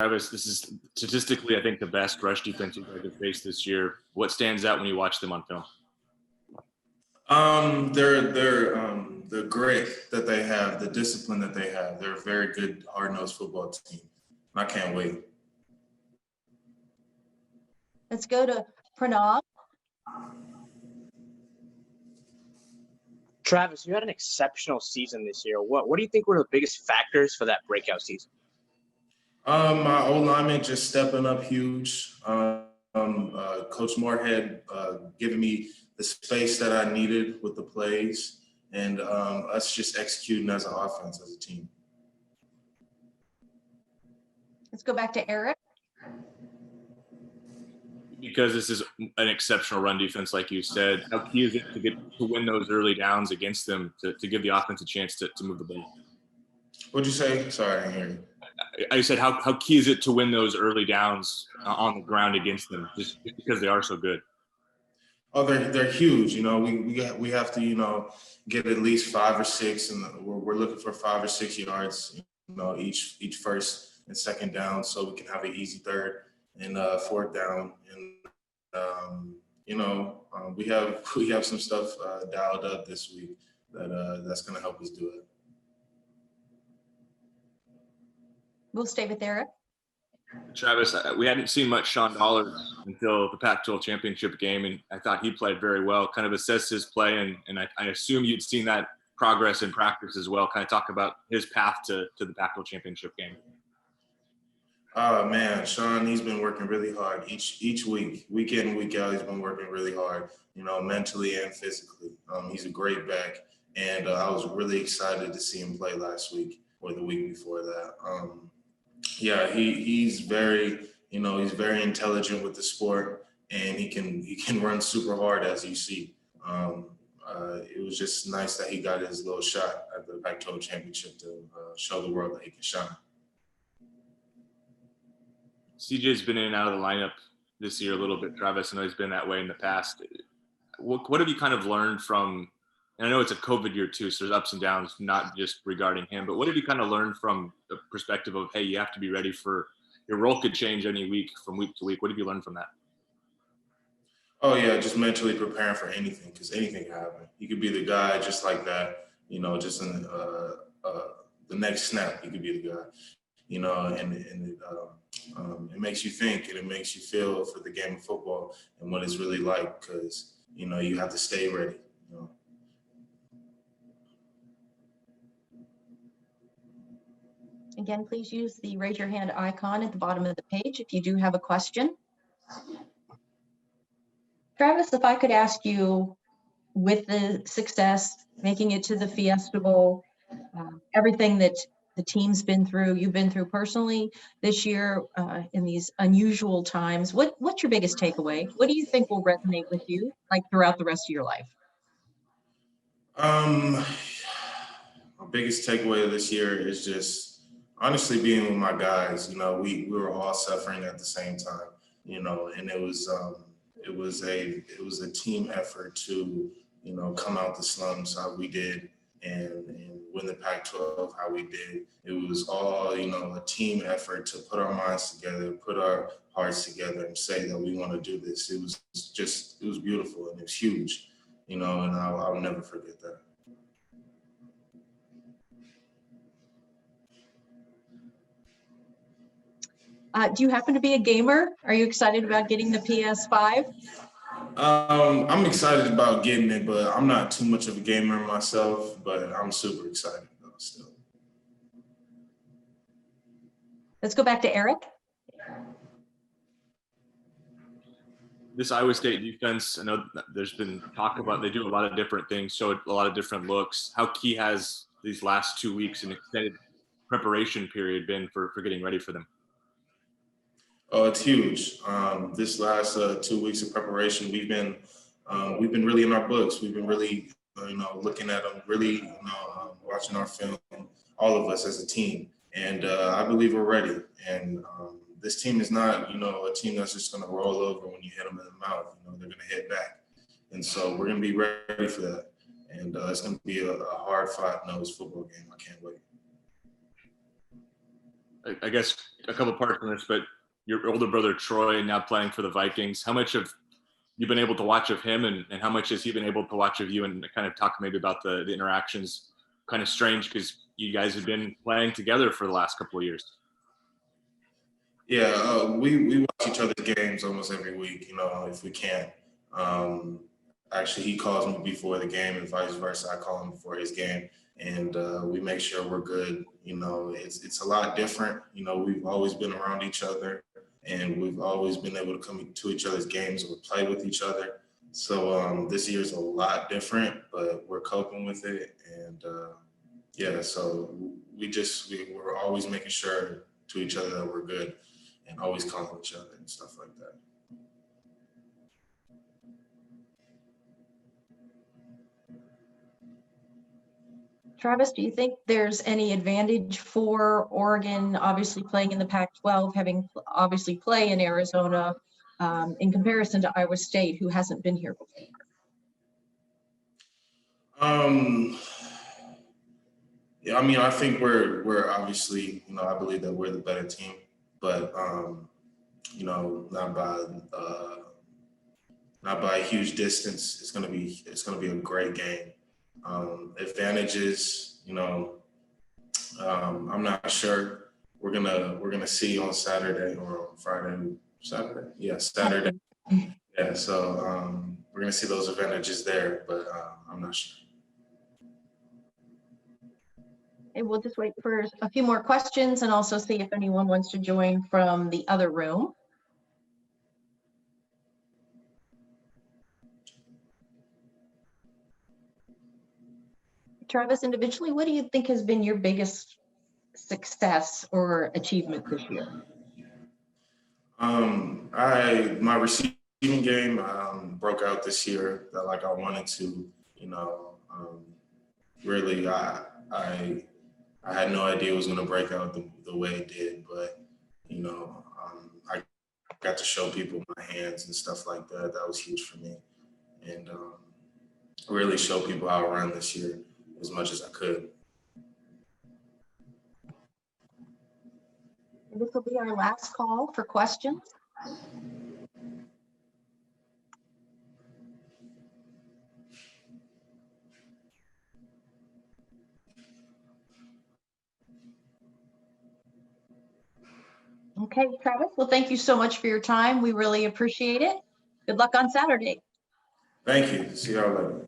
Travis, this is statistically, I think, the best rush defense you guys have faced this year. What stands out when you watch them on film? The grit that they have, the discipline that they have. They're a very good, hard-nosed football team. I can't wait. Let's go to Pranav. Travis, you had an exceptional season this year. What do you think were the biggest factors for that breakout season? My O-lineman just stepping up huge. Coach Moorhead giving me the space that I needed with the plays, and us just executing as an offense, as a team. Let's go back to Eric. Because this is an exceptional run defense, like you said, how key is it to win those early downs against them to give the offense a chance to move the ball? What'd you say? Sorry, I didn't hear you. I said, how key is it to win those early downs on the ground against them, just because they are so good? Oh, they're huge. We have to get at least 5 or 6, and we're looking for 5 or 6 yards. Each first and second down, so we can have an easy third and fourth down. And we have some stuff dialed up this week that's going to help us do it. We'll stay with Eric. Travis, we hadn't seen much Sean Dollars until the Pac-12 championship game, and I thought he played very well. Kind of assessed his play, and I assume you'd seen that progress in practice as well. Kind of talk about his path to the Pac-12 championship game. Oh man, Sean, he's been working really hard each week in, week out. He's been working really hard, mentally and physically. He's a great back, and I was really excited to see him play last week or the week before that. He's very, he's very intelligent with the sport, and he can run super hard, as you see. It was just nice that he got his little shot at the Pac-12 championship to show the world that he can shine. CJ's been in and out of the lineup this year a little bit, Travis. I know he's been that way in the past. What have you kind of learned from, and I know it's a COVID year too, so there's ups and downs, not just regarding him, but what have you kind of learned from the perspective of, hey, you have to be ready for, your role could change any week from week to week. What have you learned from that? Oh yeah, just mentally preparing for anything, because anything can happen. You could be the guy just like that, just in the next snap, you could be the guy. It makes you think, and it makes you feel for the game of football and what it's really like, because you have to stay ready. Again, please use the raise your hand icon at the bottom of the page if you do have a question. Travis, if I could ask you, with the success, making it to the Fiesta Bowl, everything that the team's been through, you've been through personally this year in these unusual times, what's your biggest takeaway? What do you think will resonate with you throughout the rest of your life? My biggest takeaway of this year is just honestly being with my guys. We were all suffering at the same time, and it was a team effort to come out the slums how we did, and win the Pac-12 how we did. It was all, a team effort to put our minds together, put our hearts together, and say that we want to do this. It was beautiful, and it was huge, and I'll never forget that. Do you happen to be a gamer? Are you excited about getting the PS5? I'm excited about getting it, but I'm not too much of a gamer myself, but I'm super excited though still. Let's go back to Eric. This Iowa State defense, I know there's been talk about, they do a lot of different things, show a lot of different looks. How key has these last 2 weeks and extended preparation period been for getting ready for them? Oh, it's huge. This last 2 weeks of preparation, we've been really in our books. We've been really, looking at them, really, watching our film, all of us as a team. And I believe we're ready. And this team is not, a team that's just going to roll over when you hit them in the mouth. They're going to hit back. And so we're going to be ready for that. And it's going to be a hard-fought nose football game. I can't wait. I guess a couple parts on this, but your older brother Troy now playing for the Vikings. How much have you been able to watch of him, and how much has he been able to watch of you? And kind of talk maybe about the interactions. Kind of strange because you guys have been playing together for the last couple of years. Yeah, we watch each other's games almost every week, you know, if we can. Actually, he calls me before the game and vice versa. I call him before his game, and we make sure we're good. You know, it's a lot different. You know, we've always been around each other, and we've always been able to come to each other's games or play with each other. So this year's a lot different, but we're coping with it. And yeah, so we're always making sure to each other that we're good and always calling each other and stuff like that. Travis, do you think there's any advantage for Oregon, obviously playing in the Pac-12, having obviously play in Arizona, in comparison to Iowa State, who hasn't been here before? Yeah, I mean, I think we're obviously, you know, I believe that we're the better team, but you know, not by a huge distance. It's gonna be a great game. Advantages, you know, I'm not sure. We're gonna see on Saturday or on Friday. Saturday, yeah, Saturday. Yeah, so we're gonna see those advantages there, but I'm not sure. And we'll just wait for a few more questions and also see if anyone wants to join from the other room. Travis, individually, what do you think has been your biggest success or achievement this year? My receiving game broke out this year that like I wanted to. You know, really, I had no idea it was going to break out the way it did, but you know, I got to show people my hands and stuff like that. That was huge for me, and really show people how I run this year as much as I could. And this will be our last call for questions. Okay, Travis, well, thank you so much for your time. We really appreciate it. Good luck on Saturday. Thank you. See y'all later.